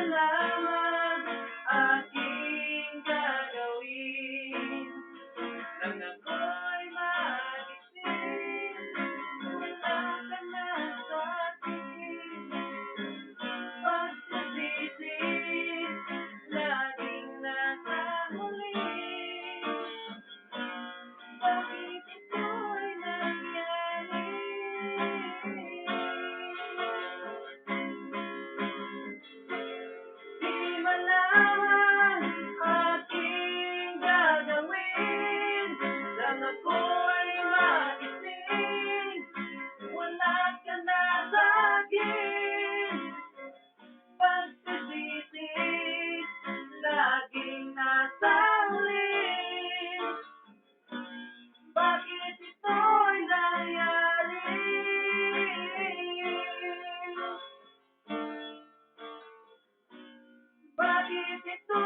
lamang aking gagawin nang ako'y magising? Wala ka na sa'kin, pagsisisi laging nasa huli. Bakit ito'y nangyari? Di malaman aking gagawin nang ako'y magising. Wala ka na sa'kin, pagsisisi laging nasa huli. Bakit ito'y nangyari? Bakit ito